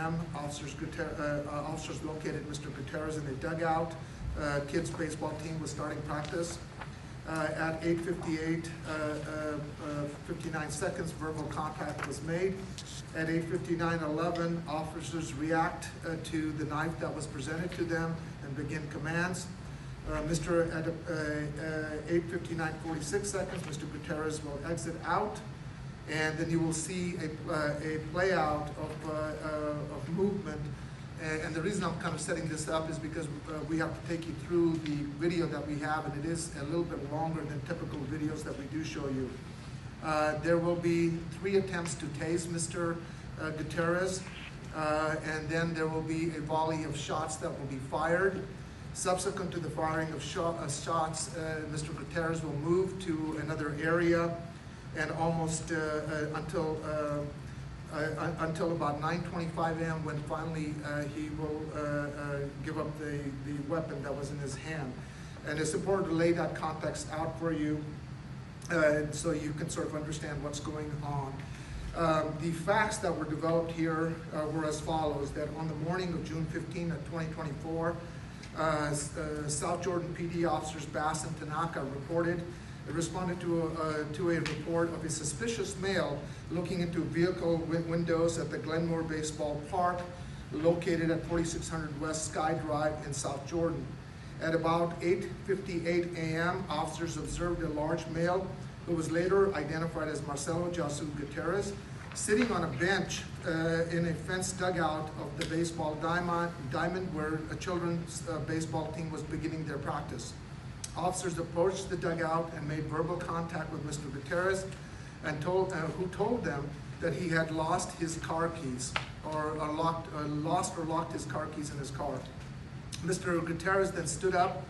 a.m., officers located Mr. Gutierrez in a dugout. Kids baseball team was starting practice. At 8:58, 59 seconds, verbal contact was made. At 8:59:11, officers react to the knife that was presented to them and begin commands. At 8:59:46 seconds, Mr. Gutierrez will exit out, and then you will see a play out of movement. And the reason I'm kind of setting this up is because we have to take you through the video that we have, and it is a little bit longer than typical videos that we do show you. There will be 3 attempts to tase Mr. Gutierrez, and then there will be a volley of shots that will be fired. Subsequent to the firing of shots, Mr. Gutierrez will move to another area, and almost until about 9:25 a.m. when finally he will give up the weapon that was in his hand. And it's important to lay that context out for you so you can sort of understand what's going on. The facts that were developed here were as follows: that on the morning of June 15 of 2024, South Jordan PD officers Bass and Tanaka responded to a report of a suspicious male looking into vehicle windows at the Glenmore Baseball Park, located at 4600 West Sky Drive in South Jordan. At about 8:58 a.m., officers observed a large male who was later identified as Marcelo Jasu Gutierrez, sitting on a bench in a fenced dugout of the baseball diamond where a children's baseball team was beginning their practice. Officers approached the dugout and made verbal contact with Mr. Gutierrez, and who told them that he had lost his car keys, or locked his car keys in his car. Mr. Gutierrez then stood up,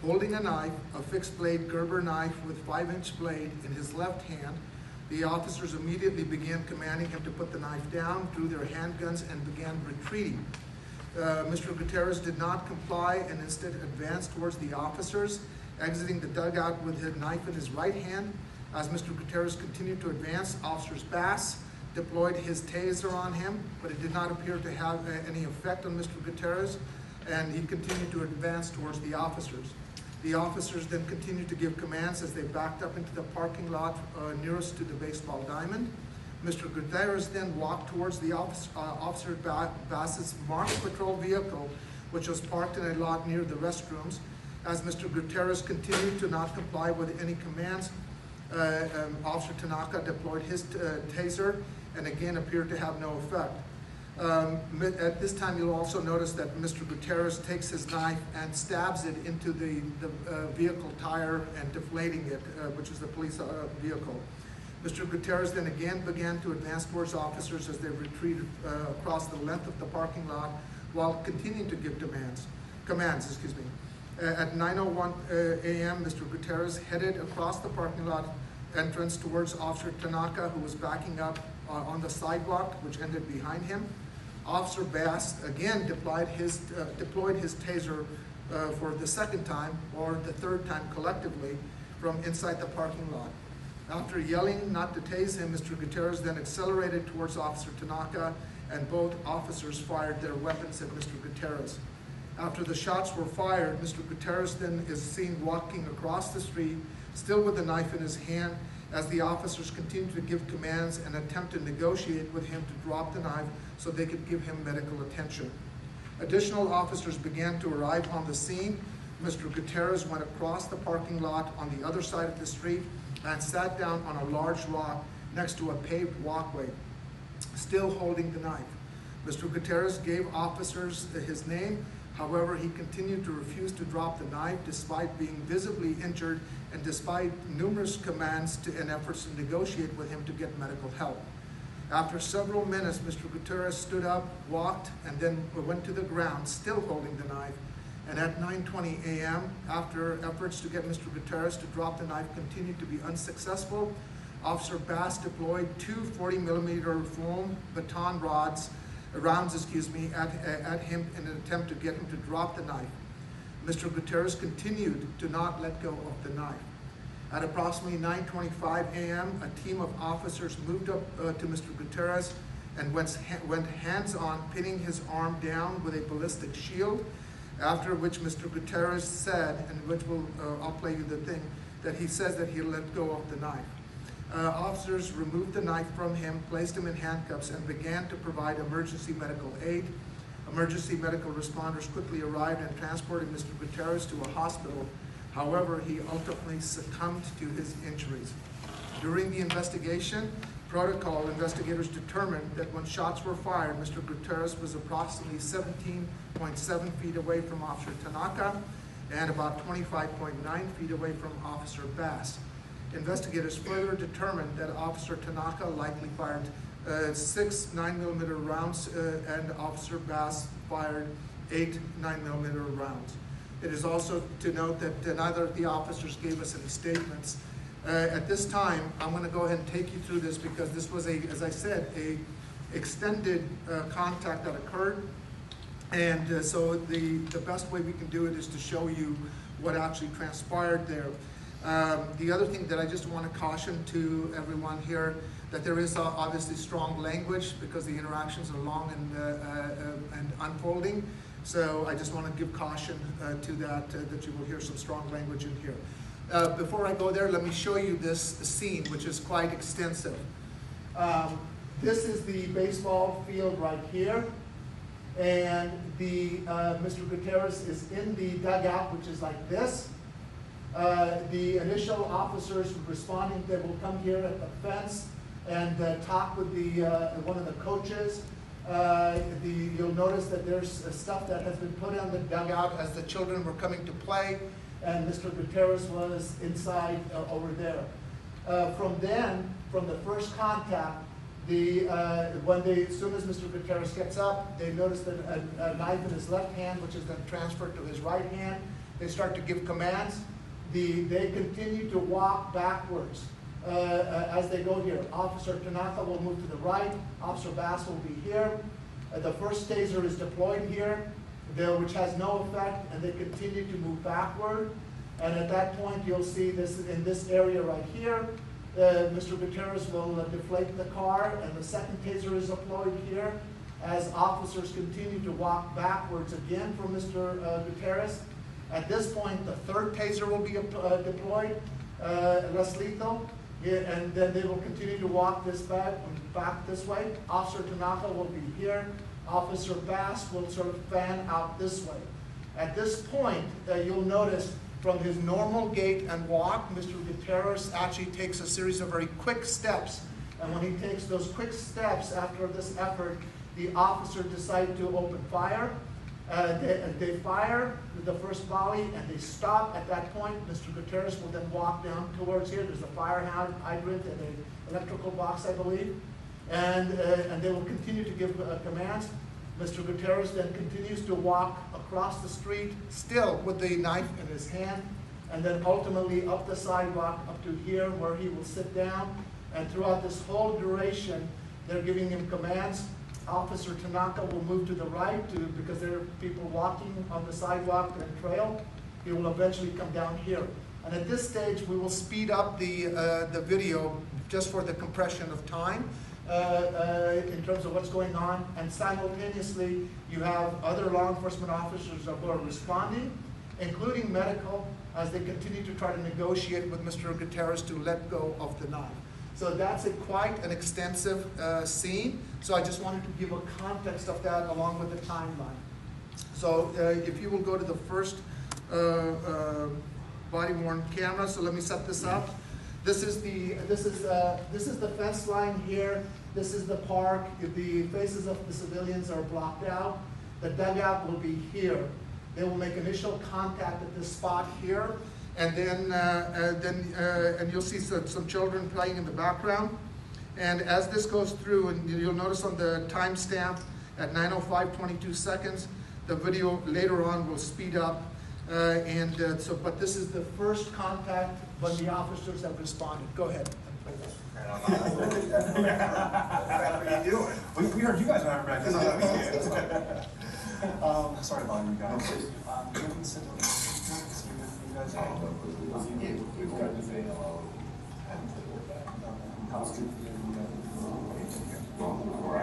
holding a knife, a fixed blade Gerber knife with 5-inch blade in his left hand. The officers immediately began commanding him to put the knife down, drew their handguns, and began retreating. Mr. Gutierrez did not comply and instead advanced towards the officers, exiting the dugout with his knife in his right hand. As Mr. Gutierrez continued to advance, Officers Bass deployed his taser on him, but it did not appear to have any effect on Mr. Gutierrez, and he continued to advance towards the officers. The officers then continued to give commands as they backed up into the parking lot nearest to the baseball diamond. Mr. Gutierrez then walked towards the Officer Bass's marked patrol vehicle, which was parked in a lot near the restrooms. As Mr. Gutierrez continued to not comply with any commands, Officer Tanaka deployed his taser and again appeared to have no effect. At this time, you'll also notice that Mr. Gutierrez takes his knife and stabs it into the vehicle tire and deflating it, which is the police vehicle. Mr. Gutierrez then again began to advance towards officers as they retreated across the length of the parking lot while continuing to give commands. At 9:01 a.m., Mr. Gutierrez headed across the parking lot entrance towards Officer Tanaka, who was backing up on the sidewalk, which ended behind him. Officer Bass again deployed his taser for the second time, or the third time collectively, from inside the parking lot. After yelling not to tase him, Mr. Gutierrez then accelerated towards Officer Tanaka, and both officers fired their weapons at Mr. Gutierrez. After the shots were fired, Mr. Gutierrez then is seen walking across the street, still with the knife in his hand, as the officers continued to give commands and attempt to negotiate with him to drop the knife so they could give him medical attention. Additional officers began to arrive on the scene. Mr. Gutierrez went across the parking lot on the other side of the street and sat down on a large rock next to a paved walkway, still holding the knife. Mr. Gutierrez gave officers his name. However, he continued to refuse to drop the knife despite being visibly injured and despite numerous commands and efforts to negotiate with him to get medical help. After several minutes, Mr. Gutierrez stood up, walked, and then went to the ground, still holding the knife. And at 9:20 a.m., after efforts to get Mr. Gutierrez to drop the knife continued to be unsuccessful, Officer Bass deployed 2 40mm foam baton rounds at him in an attempt to get him to drop the knife. Mr. Gutierrez continued to not let go of the knife. At approximately 9:25 a.m., a team of officers moved up to Mr. Gutierrez and went hands-on, pinning his arm down with a ballistic shield, after which Mr. Gutierrez said, and which I'll play you the thing, that he says that he let go of the knife. Officers removed the knife from him, placed him in handcuffs, and began to provide emergency medical aid. Emergency medical responders quickly arrived and transported Mr. Gutierrez to a hospital. However, he ultimately succumbed to his injuries. During the investigation, protocol investigators determined that when shots were fired, Mr. Gutierrez was approximately 17.7 feet away from Officer Tanaka and about 25.9 feet away from Officer Bass. Investigators further determined that Officer Tanaka likely fired 6 9mm rounds and Officer Bass fired 8 9mm rounds. It is also to note that neither of the officers gave us any statements. At this time, I'm going to go ahead and take you through this because this was, as I said, a extended contact that occurred. And so the best way we can do it is to show you what actually transpired there. The other thing that I just want to caution to everyone here, that there is obviously strong language because the interactions are long and unfolding. So I just want to give caution to that, that you will hear some strong language in here. Before I go there, let me show you this scene, which is quite extensive. This is the baseball field right here. And Mr. Gutierrez is in the dugout, which is like this. The initial officers responding, they will come here at the fence and talk with one of the coaches. You'll notice that there's stuff that has been put on the dugout as the children were coming to play, and Mr. Gutierrez was inside over there. From the first contact, as soon as Mr. Gutierrez gets up, they notice that a knife in his left hand, which is then transferred to his right hand. They start to give commands. They continue to walk backwards as they go here. Officer Tanaka will move to the right. Officer Bass will be here. The first taser is deployed here, which has no effect, and they continue to move backward. And at that point, you'll see this in this area right here. Mr. Gutierrez will deflate the car, and the second taser is deployed here as officers continue to walk backwards again from Mr. Gutierrez. At this point, the third taser will be deployed, less lethal, and then they will continue to walk back this way. Officer Tanaka will be here. Officer Bass will sort of fan out this way. At this point, you'll notice from his normal gait and walk, Mr. Gutierrez actually takes a series of very quick steps. And when he takes those quick steps after this effort, the officer decided to open fire. They fire the first volley and they stop. At that point, Mr. Gutierrez will then walk down towards here. There's a fire hydrant and an electrical box, I believe. And they will continue to give commands. Mr. Gutierrez then continues to walk across the street, still with the knife in his hand, and then ultimately up the sidewalk up to here where he will sit down. And throughout this whole duration, they're giving him commands. Officer Tanaka will move to the right because there are people walking on the sidewalk and trail. He will eventually come down here. And at this stage, we will speed up the video just for the compression of time in terms of what's going on. And simultaneously, you have other law enforcement officers who are responding, including medical, as they continue to try to negotiate with Mr. Gutierrez to let go of the knife. So that's quite an extensive scene. So I just wanted to give a context of that along with the timeline. So if you will go to the first body-worn camera. So let me set this up. This is the fence line here. This is the park. The faces of the civilians are blocked out. The dugout will be here. They will make initial contact at this spot here. And then you'll see some children playing in the background. And as this goes through, and you'll notice on the timestamp at 9:05:22 seconds, the video later on will speed up. But this is the first contact when the officers have responded. Go ahead. What are you doing? We heard you guys are back. Sorry to bother you guys. You can sit down. You guys we've got to say hello. How's good? Well, before I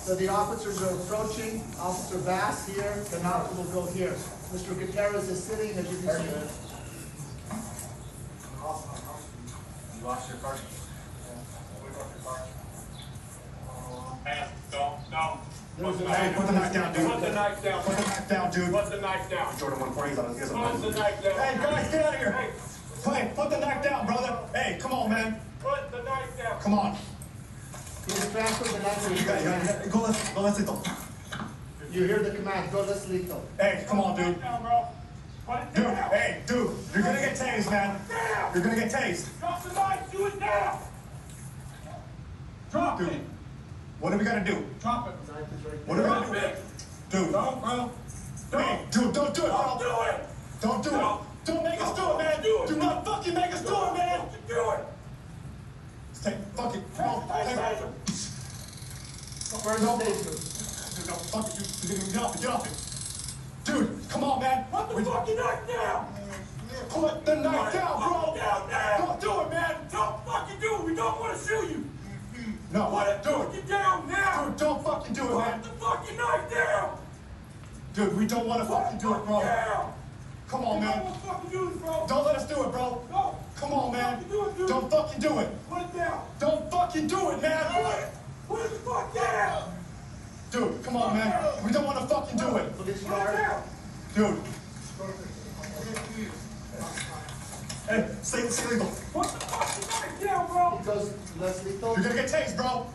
So the officers are approaching. Officer Bass here, Canapa will go here. Mr. Gutierrez is sitting, as you can see. You lost your car? Don't. There's a Hey, put the knife down, dude. Put the knife down. Put the knife down, dude. Put the knife down. Jordan 140's on his ears. Put the knife down. Hey, guys, get out of here. Hey, Hey, put the knife down, brother. Hey, come on, man. put the knife down. Come on. He's transferred the knife to You you guys, go, let's go. You hear the command, go let's lethal. Hey, come on, dude. Down, bro. Put it Dude, down. hey, dude, you're gonna get tased, man. Down. You're gonna get tased. Drop the knife. Do it now. Drop Dude, it. what are we gonna do? Drop it. What are we Drop gonna it. do? Dude, Don't, bro. hey, dude, don't do it, Don't bro. do it. Don't do it. Don't make us do it, man. Do it. Do not fucking make us do it, man. Do it. Take, fucking, no, take it. First No. station. Dude, no, fuck it, you, get off it. Dude, come on, man. Put the fucking knife down. Put the knife down, bro. Put it down now. Don't do it, man. Don't fucking do it. We don't want to shoot you. No, Put it dude. fucking down now. Dude, don't fucking do it, Put man. the fucking knife down. Dude, we don't want to fucking do it, bro. Down. Come on, You don't man. want to fucking do this, bro. Don't let us do it, bro. No. Come on, man. Do it, dude. Don't fucking do it. Put it down. Don't fucking do it, man. Put it the fuck down. Dude, come on, man. We don't want to fucking do it. Police Put it car. down. Dude. Hey, stay legal. Put the fucking knife down, bro. He goes less lethal. You're gonna get tased, bro.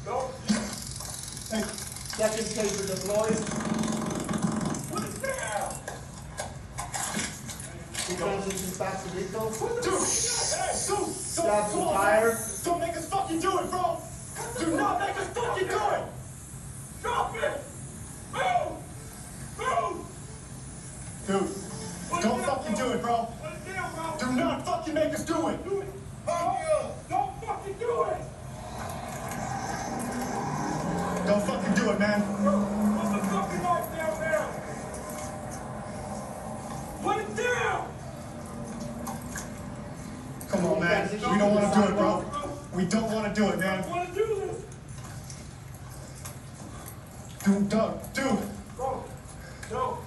No. Hey, Second taser deployed. Put it down. He transitions back to lethal. dude. Hey, dude. Stabs the Come on, tire. man. Don't make us fucking do it, bro. Do not make us fucking do it. Drop it. Move. Move. Dude, don't fucking do it, bro. Put it down, bro. Do not fucking make us do it. Do it. Don't fucking do it. Don't fucking do it, man. Put the fucking knife down now. Put it down. Come on, man. We don't want to do it, bro. We don't want to do it, I man. want to do this. Dude, dude. Bro. No.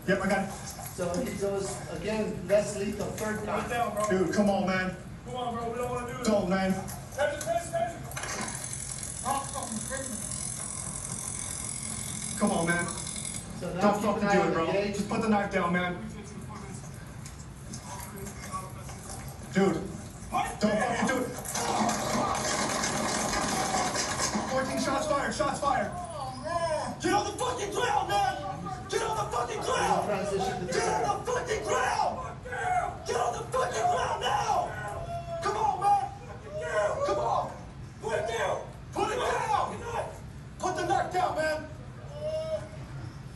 Yep, I got it. So he goes again, less lethal, third Put it time. down, bro. Dude, come on, man. Come on, bro. We don't want to do this. Don't, man. Hey. Come on, man. So now Don't keep fucking an eye do on it, the bro. gauge. Just put the knife down, man. Dude, don't fucking do it. 14 shots fired, shots fired. Get on the fucking ground, man. Get on the fucking ground. Transition to Get third. on the fucking ground. Get on the fucking ground now. Come on, man. Come on. Put it down. Put it down. Put the knife down, man.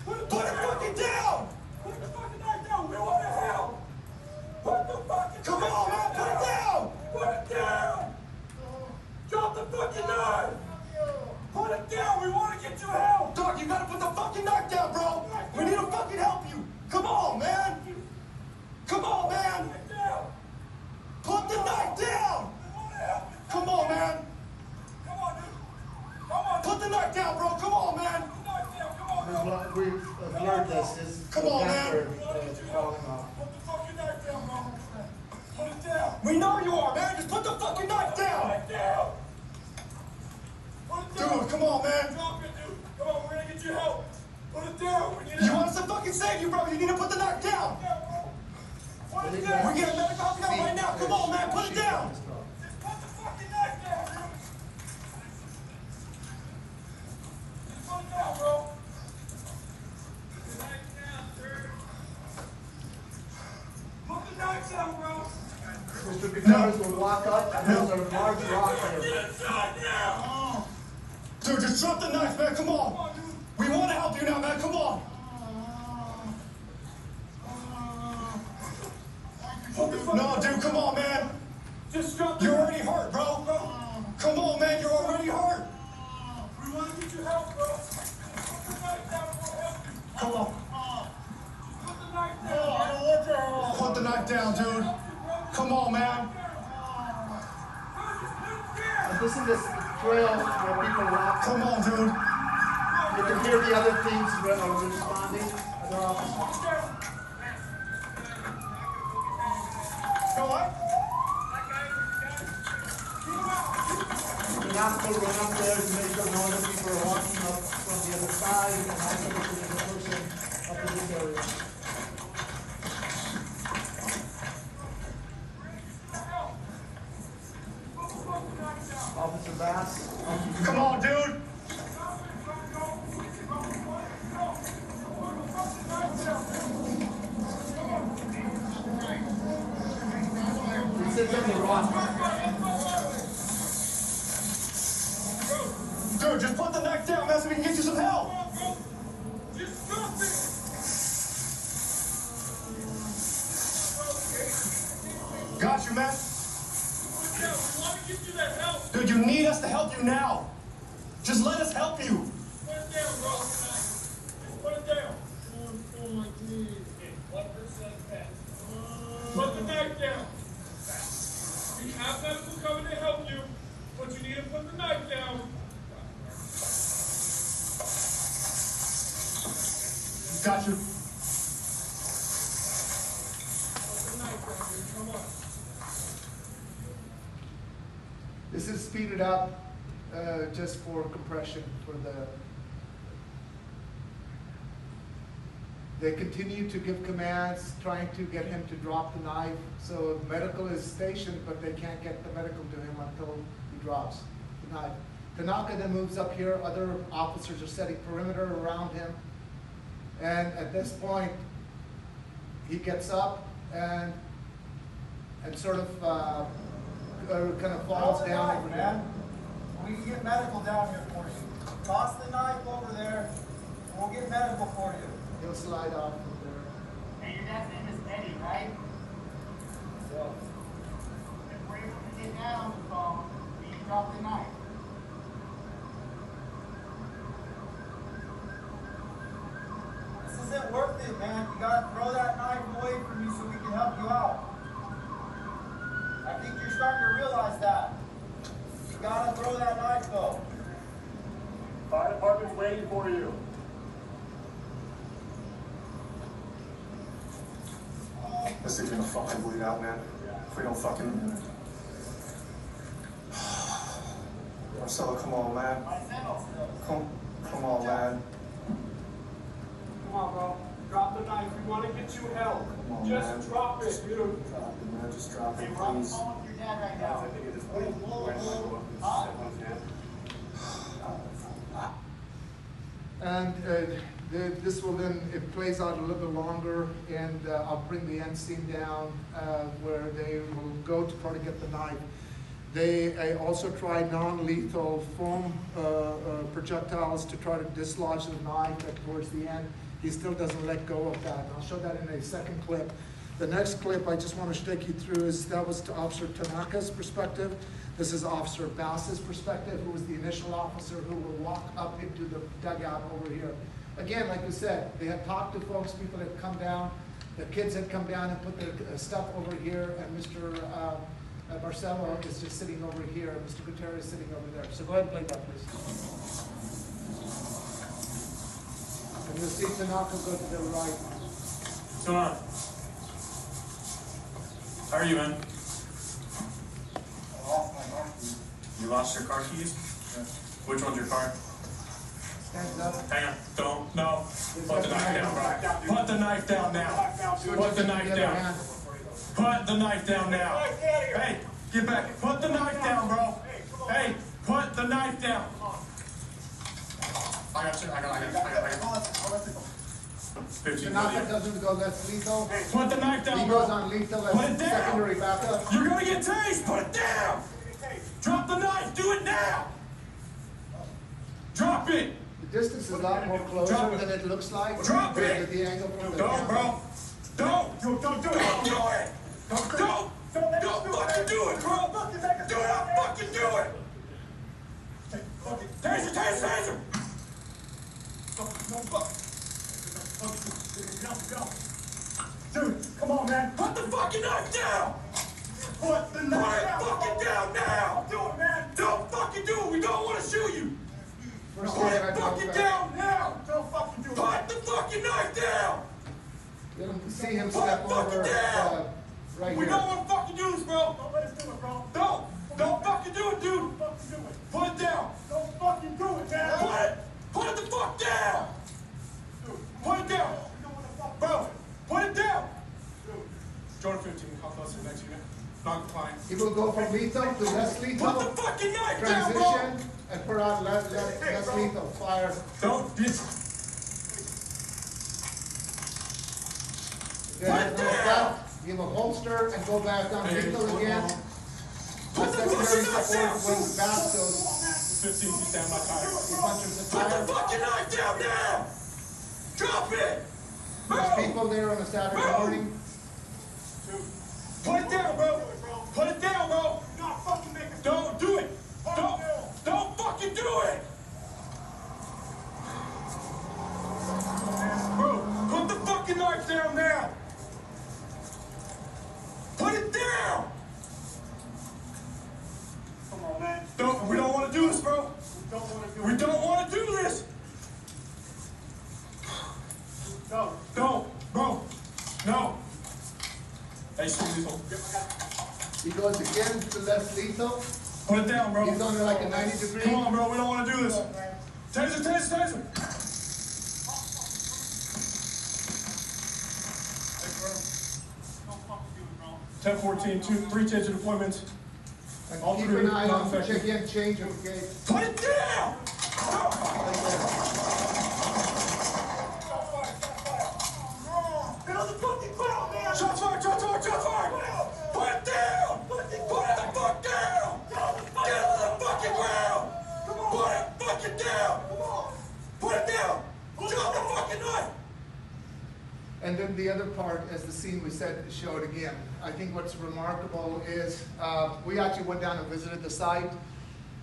Put it fucking down. Put the fucking knife down. We want to help. Put the fucking Come on, man. Put it down. Put it down. Drop the fucking knife. Put it down. We want to get you help. Dog, you gotta put the fucking knife down, bro. We need to fucking help you. Come on, man. Come on, man. Put it down. Put the knife down. We want to help you. Come on, man. Come on, dude. Come on. Put the knife down, bro. Come on, man. Put the knife down. Come on, bro. We've learned this. His Come on, man. damper, falling off. Put the fucking knife down, bro. Put it down. We know you are, man. Just put the fucking knife down. Put it down. Put it down. Dude, come on, man. Drop it, dude. Come on, we're gonna get you help. Put it down. We need You help. want us to fucking save you, bro. You need to put the knife down. Put it We down. get a medical help now right now. Come on, man. Put it down. Just put the fucking knife down, dude. Just put it down, bro. Put the knife down, bro. Mr. Gutierrez will walk up, and there's a large rock Get there. inside now. Dude, just drop the knife, man. Come on. We want to help you now, man. Come on. Put the fucking No, dude, come on, man. Just drop the You're already hurt, bro. Come on, man. You're already hurt. We want to get you help, bro. Put the knife down. We'll help you. Come on. Put the knife down. Put the knife down, dude. Come on, man. And this is the trail where people walk. Come on, dude. You can hear the other teams responding. Other officers. Go on. Tanaka will run up there to make sure no other people are walking up from the other side, and also look for the person up in this area. Officer Bass. Come on, dude. He sits on the rock. Dude, just put the knife down, man, so we can get you some help. Just drop it! Got you, man. Yeah, we want to get you that help. Dude, you need us to help you now. Just let us help you. Put it down, bro. Just put it down. Oh my knees. 1% pass. Put the knife down. We have medical coming to help you, but you need to put the knife down. Got you. Put the knife down, dude. Come on. This is speeded up just for compression for the. They continue to give commands, trying to get him to drop the knife. So medical is stationed, but they can't get the medical to him until he drops the knife. Tanaka then moves up here. Other officers are setting perimeter around him. And at this point, he gets up and sort of kind of falls down over there. We can get medical down here for you. Toss the knife over there, and we'll get medical for you. He'll slide off from there. Hey, your dad's name is Eddie, right? Yeah. If we're able to get down on the phone, will you drop the knife? This isn't worth it, man. You gotta throw that knife away from you so we can help you out. I think you're starting to realize that. You gotta throw that knife though. Fire department's waiting for you. This thing's gonna fucking bleed out, man. If we don't fucking... Marcelo, come on, man. Come on, man. Come on, bro. Drop the knife. We want to get you help. Come on, Just man. drop it, dude. Drop it, man. Just drop it, Hey, Rob, please. call your dad right now. And this will then, it plays out a little bit longer, and I'll bring the end scene down where they will go to try to get the knife. They also try non-lethal foam projectiles to try to dislodge the knife towards the end. He still doesn't let go of that. And I'll show that in a second clip. The next clip I just want to take you through is, that was to Officer Tanaka's perspective. This is Officer Bass's perspective, who was the initial officer who will walk up into the dugout over here. Again, like I said, they had talked to folks, people had come down, the kids had come down and put their stuff over here, and Mr. Marcelo is just sitting over here, and Mr. Gutierrez is sitting over there. So go ahead and play that, please. And you'll see Tanaka go to the right. What's going on? How are you, man? You lost your car keys? Yeah. Which one's your car? Stands up. Hang on. Don't. No. Put the knife down, bro. Put the knife down now. Put the knife down. Put the knife down now. Hey, get back. Put the knife down, bro. Hey, put the knife down. I got you. I got you. 15 Tanaka million. doesn't go less lethal. Put the knife down, He bro. goes on lethal Put it as down. secondary backup. You're gonna get tased. Put it down. Drop the knife. Do it now. Drop it. The distance is a lot more closer Drop it. than it looks like. Drop it. With the angle from the Don't, camera. bro. Don't do it. Don't do it. Don't fucking do it, bro. Do not fucking do it. Taser, taser, taser. Dude, come on, man. Put the fucking knife down. Put the knife down. fucking down now. Do it, man. Don't fucking do it. We don't want to shoot you. First Put it right fucking now, down now. Don't fucking do it. Put the fucking knife down. You can see him Put step it fucking over down. right We here. don't want to fucking do this, bro. Don't let us do it, bro. Don't fucking do it, dude. Don't fucking do it. Put it down. Don't fucking do it, man. Put it the fuck down. Put it down. Bro, put it down. Jordan 15, how close is the next unit? Non-compliant. He will go from lethal to less lethal. Put the fucking knife down, bro. Transition and put out less lethal. Fire. Don't dis. Good. Give him a holster and go back on lethal again. Put the Secondary fucking knife support down. when the back goes. 15, you stand by tire. He punches the Put the tire. fucking knife down now. Drop it. There's Bro. people there on a Saturday morning. Put it down, bro. Put it down, bro. Not fucking make us. Don't do it. Don't fucking do it. Bro, put the fucking knife down now. Put it down. Come on, man. We don't want to do this, bro. Don't want to do We it. don't want to do this. Go. Don't, bro. No. Hey, shoot lethal. He goes again to less lethal. Put it down, bro. He's on like a 90 degree. Come on, bro. We don't want to do this. Taser, taser, taser. Don't fucking do it, bro. 10-14, 3 taser deployments. And All keep three an eye on non-effective. check in, change of gate. Put it down. Get on the fucking ground, man. Shots fired, shots fired, shots fired. Put it down. Put it the fuck down. Get on the fucking ground. Put it fucking down. Put it down. Drop the fucking knife. And then the other part, as the scene we said showed again. I think what's remarkable is we actually went down and visited the site.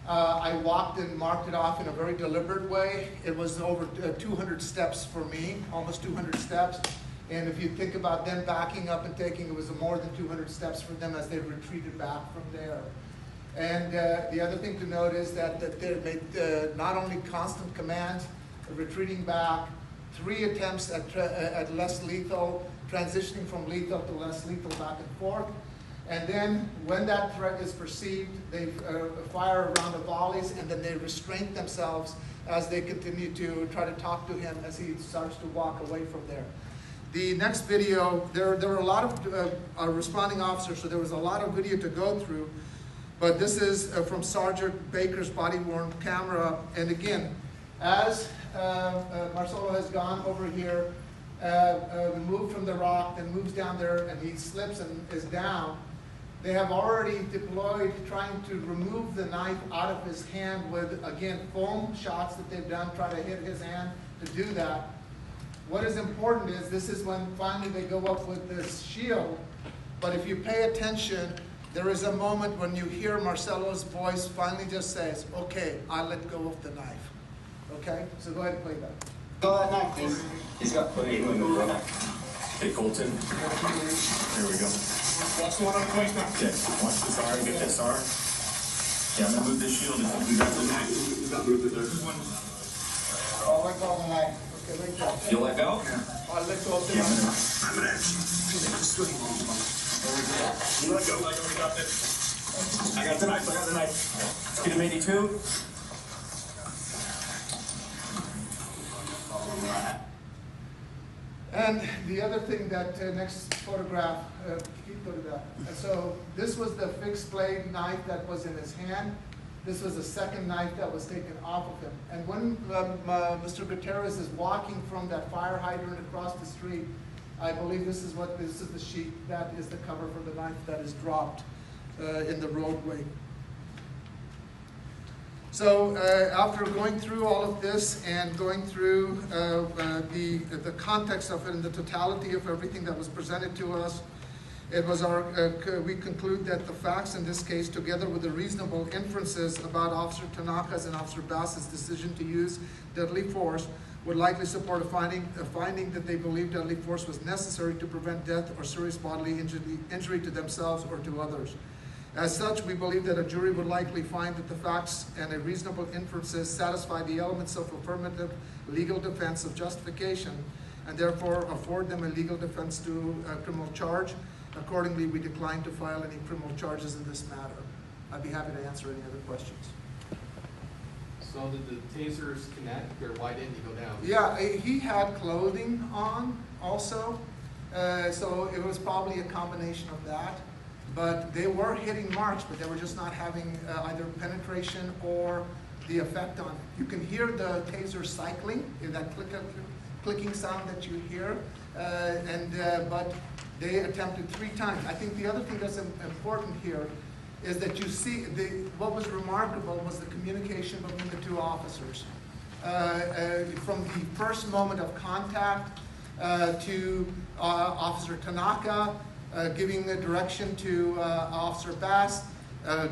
I walked and marked it off in a very deliberate way. It was over 200 steps for me, almost 200 steps. And if you think about them backing up and taking, it was more than 200 steps for them as they retreated back from there. And the other thing to note is that they made not only constant commands, retreating back, 3 attempts at less lethal, transitioning from lethal to less lethal back and forth. And then when that threat is perceived, they fire a round of volleys, and then they restrain themselves as they continue to try to talk to him as he starts to walk away from there. The next video, there were a lot of responding officers, so there was a lot of video to go through. But this is from Sergeant Baker's body-worn camera. And again, as Marcelo has gone over here, moved from the rock, then moves down there, and he slips and is down, they have already deployed trying to remove the knife out of his hand with, again, foam shots that they've done, try to hit his hand to do that. What is important is this is when finally they go up with this shield, but if you pay attention, there is a moment when you hear Marcelo's voice finally just says, okay, I let go of the knife. Okay, so go ahead and play that. Go that knife, please. He's got plenty of room to run. Hey, Colton. Here we go. Watch the one on the place now. Okay, watch this R, get this R. Yeah, I'm gonna move this shield and we got the knife. Oh, let go of the knife. Okay, let go. You let go? I let go of the Yeah, knife. I'm gonna you let go. I got the knife, I got the knife. Get him 82. And the other thing that next photograph, keep going to that. And so this was the fixed blade knife that was in his hand. This was the second knife that was taken off of him. And when Mr. Gutierrez is walking from that fire hydrant across the street, I believe this is the sheet that is the cover for the knife that is dropped in the roadway. So after going through all of this and going through the context of it and the totality of everything that was presented to us, it was we conclude that the facts in this case, together with the reasonable inferences about Officer Tanaka's and Officer Bass's decision to use deadly force, would likely support a finding that they believe deadly force was necessary to prevent death or serious bodily injury to themselves or to others. As such, we believe that a jury would likely find that the facts and a reasonable inferences satisfy the elements of affirmative legal defense of justification, and therefore afford them a legal defense to a criminal charge. Accordingly, we decline to file any criminal charges in this matter. I'd be happy to answer any other questions. So did the tasers connect, or why didn't he go down? Yeah, he had clothing on also, so it was probably a combination of that. But they were hitting marks, but they were just not having either penetration or the effect on it. You can hear the taser cycling, that clicking sound that you hear, but they attempted 3 times. I think the other thing that's important here is that you see, what was remarkable was the communication between the 2 officers. From the first moment of contact to Officer Tanaka, giving the direction to Officer Bass,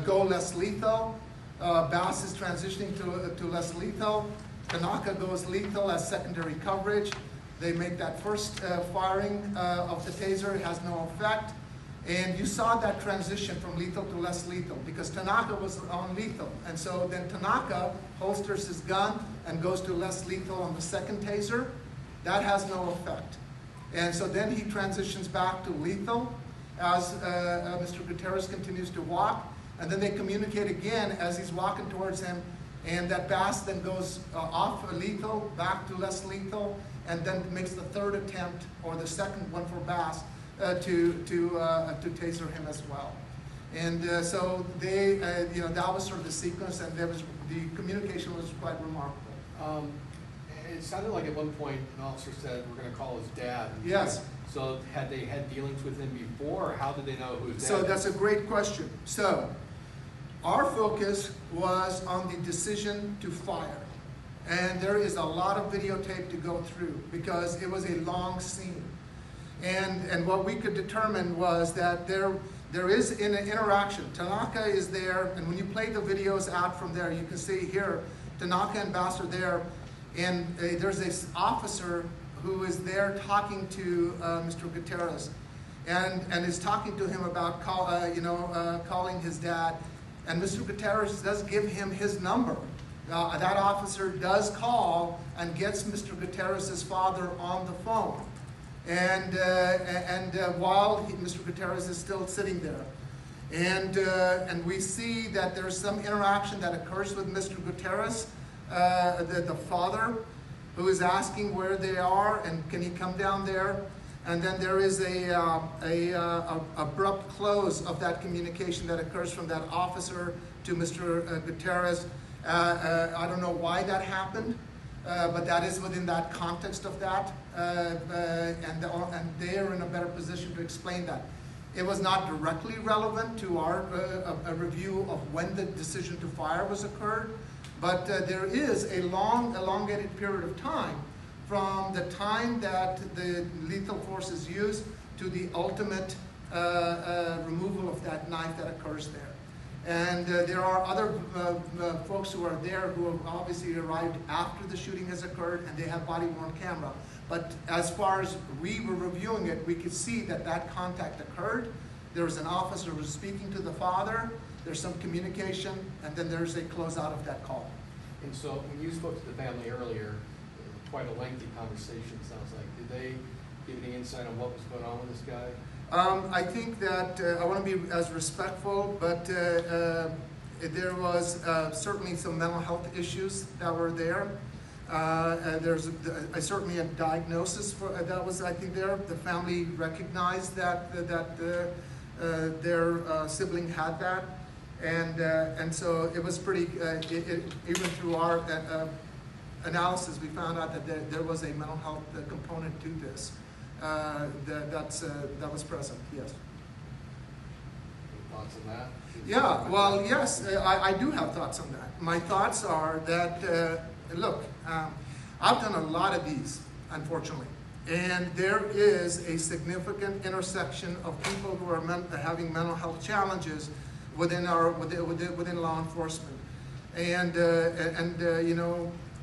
go less lethal. Bass is transitioning to less lethal. Tanaka goes lethal as secondary coverage. They make that first firing of the taser. It has no effect. And you saw that transition from lethal to less lethal because Tanaka was on lethal. And so then Tanaka holsters his gun and goes to less lethal on the second taser. That has no effect. And so then he transitions back to lethal as Mr. Gutierrez continues to walk. And then they communicate again as he's walking towards him. And that Bass then goes off lethal, back to less lethal, and then makes the third attempt, or the second one for Bass, to taser him as well. And so they, that was sort of the sequence, and there was, the communication was quite remarkable. It sounded like at one point an officer said, we're going to call his dad. Yes. So had they had dealings with him before, or how did they know who his dad So was? that's a great question. So our focus was on the decision to fire. And there is a lot of videotape to go through because it was a long scene. And what we could determine was that there is an interaction. Tanaka is there, and when you play the videos out from there, you can see here, Tanaka and Bass are there, and there's this officer who is there talking to Mr. Gutierrez, and is talking to him about calling his dad, and Mr. Gutierrez does give him his number. That officer does call and gets Mr. Gutierrez's father on the phone. And while Mr. Gutierrez is still sitting there. And we see that there's some interaction that occurs with Mr. Gutierrez, the father, who is asking where they are and can he come down there. And then there is a abrupt close of that communication that occurs from that officer to Mr. Gutierrez. I don't know why that happened. But that is within that context of that, and they are in a better position to explain that. It was not directly relevant to our a review of when the decision to fire was occurred, but there is a long, elongated period of time from the time that the lethal force is used to the ultimate removal of that knife that occurs there. And there are other folks who are there who have obviously arrived after the shooting has occurred, and they have body-worn camera. But as far as we were reviewing it, we could see that that contact occurred. There was an officer who was speaking to the father, there's some communication, and then there's a closeout of that call. And so when you spoke to the family earlier, quite a lengthy conversation, sounds like. Did they give any insight on what was going on with this guy? I think that I want to be as respectful, but there was certainly some mental health issues that were there. There's certainly a diagnosis for that was, I think, there. The family recognized that their sibling had that, and so it was pretty. Even through our analysis, we found out that there was a mental health component to this. That was present, yes. Any thoughts on that? Yeah, well, yes, I do have thoughts on that. My thoughts are that, look, I've done a lot of these, unfortunately, and there is a significant intersection of people who are having mental health challenges within law enforcement, and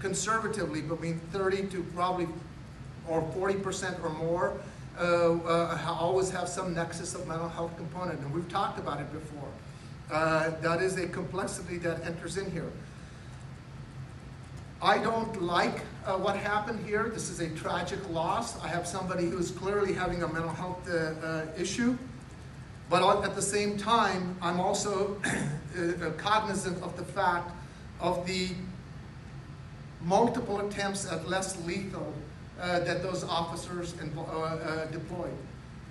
conservatively between 30 to probably or 40% or more always have some nexus of mental health component, and we've talked about it before. That is a complexity that enters in here. I don't like what happened here. This is a tragic loss. I have somebody who is clearly having a mental health issue, but at the same time, I'm also cognizant of the fact of the multiple attempts at less lethal that those officers deployed.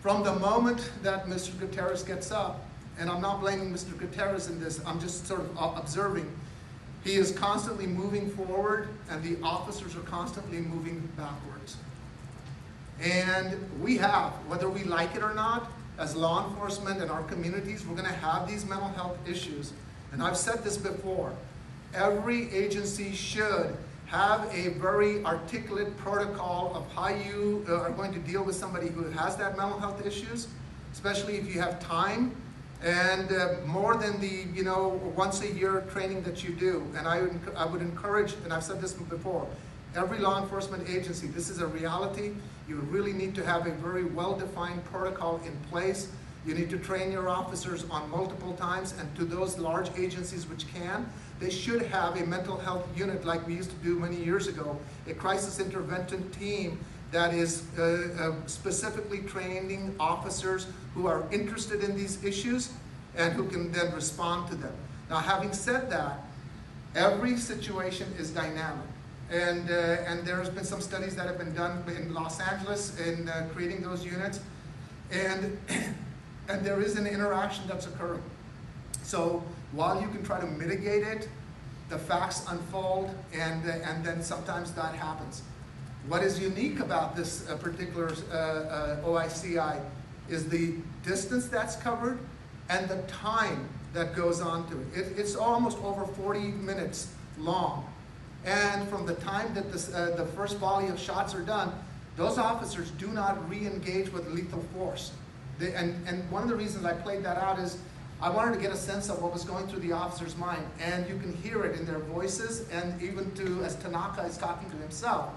From the moment that Mr. Gutierrez gets up, and I'm not blaming Mr. Gutierrez in this, I'm just sort of observing, he is constantly moving forward and the officers are constantly moving backwards. And we have, whether we like it or not, as law enforcement in our communities, we're gonna have these mental health issues. And I've said this before, every agency should have a very articulate protocol of how you are going to deal with somebody who has that mental health issues, especially if you have time, and more than the once a year training that you do. And I would encourage, and I've said this before, every law enforcement agency, this is a reality. You really need to have a very well-defined protocol in place. You need to train your officers on multiple times, and to those large agencies which can, they should have a mental health unit like we used to do many years ago, a crisis intervention team that is specifically training officers who are interested in these issues and who can then respond to them. Now, having said that, every situation is dynamic. And there's been some studies that have been done in Los Angeles in creating those units. And there is an interaction that's occurring. So while you can try to mitigate it, the facts unfold, and then sometimes that happens. What is unique about this particular OICI is the distance that's covered and the time that goes on to it. It's almost over 40 minutes long. And from the time that the first volley of shots are done, those officers do not re-engage with lethal force. And one of the reasons I played that out is I wanted to get a sense of what was going through the officer's mind. And you can hear it in their voices, and even as Tanaka is talking to himself,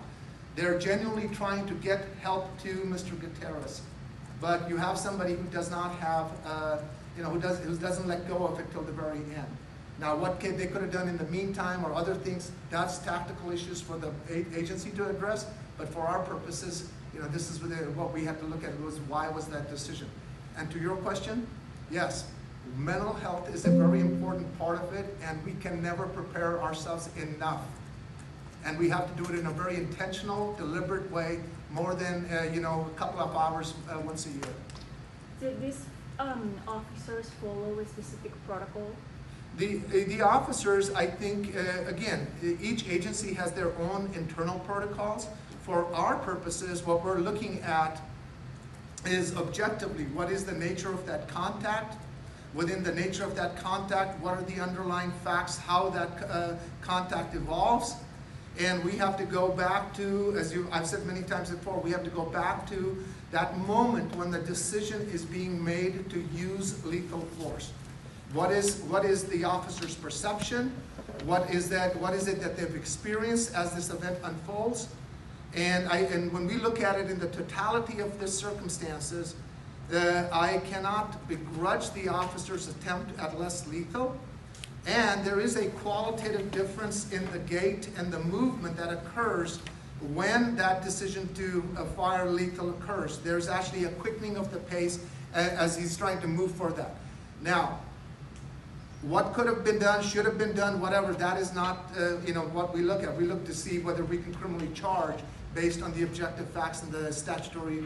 they're genuinely trying to get help to Mr. Gutierrez. But you have somebody who does not have, who doesn't let go of it till the very end. Now, what they could have done in the meantime or other things, that's tactical issues for the agency to address. But for our purposes, this is what we have to look at, was why was that decision? And to your question, yes, mental health is a very important part of it, and we can never prepare ourselves enough. And we have to do it in a very intentional, deliberate way, more than a couple of hours once a year. Did these officers follow a specific protocol? The officers, I think, again, each agency has their own internal protocols. For our purposes, what we're looking at is objectively, what is the nature of that contact? Within the nature of that contact, what are the underlying facts, how that contact evolves? And we have to go back to, I've said many times before, we have to go back to that moment when the decision is being made to use lethal force. What is the officer's perception? What is it that they've experienced as this event unfolds? And when we look at it in the totality of the circumstances, I cannot begrudge the officer's attempt at less lethal. And there is a qualitative difference in the gait and the movement that occurs when that decision to fire lethal occurs. There's actually a quickening of the pace as he's trying to move for that. Now, what could have been done, should have been done, whatever, that is not what we look at. We look to see whether we can criminally charge based on the objective facts and the statutory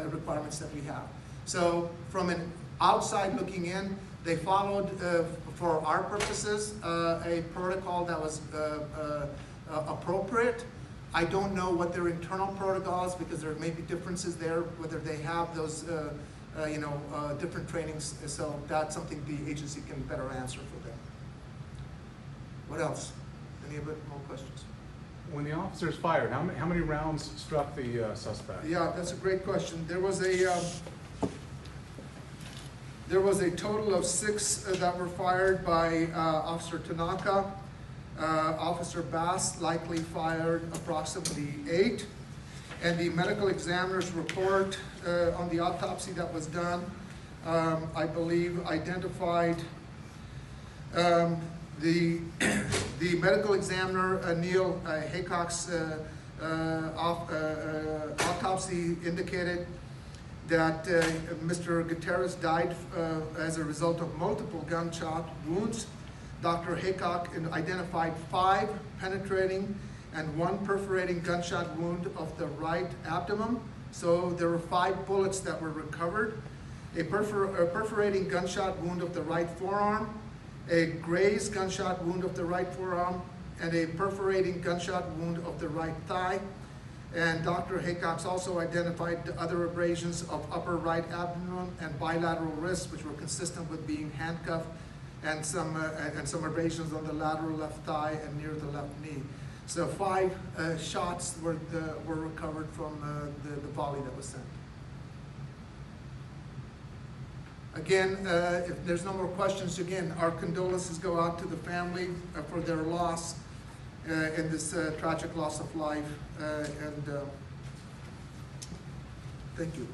requirements that we have. So from an outside looking in, they followed, for our purposes, a protocol that was appropriate. I don't know what their internal protocols, because there may be differences there, whether they have those different trainings. So that's something the agency can better answer for them. What else? Any more questions? When the officers fired, how many rounds struck the suspect? Yeah, that's a great question. There was a total of 6 that were fired by Officer Tanaka. Officer Bass likely fired approximately 8. And the medical examiner's report on the autopsy that was done, I believe, identified the medical examiner, Neil Haycock's autopsy indicated that Mr. Gutierrez died as a result of multiple gunshot wounds. Dr. Haycock identified 5 penetrating and 1 perforating gunshot wound of the right abdomen. So there were 5 bullets that were recovered. A perforating gunshot wound of the right forearm, a grazed gunshot wound of the right forearm, and a perforating gunshot wound of the right thigh. And Dr. Haycock also identified the other abrasions of upper right abdomen and bilateral wrists, which were consistent with being handcuffed, and some abrasions on the lateral left thigh and near the left knee. So 5 shots were recovered from the volley that was sent. Again, if there's no more questions, again, our condolences go out to the family for their loss in this tragic loss of life. Thank you.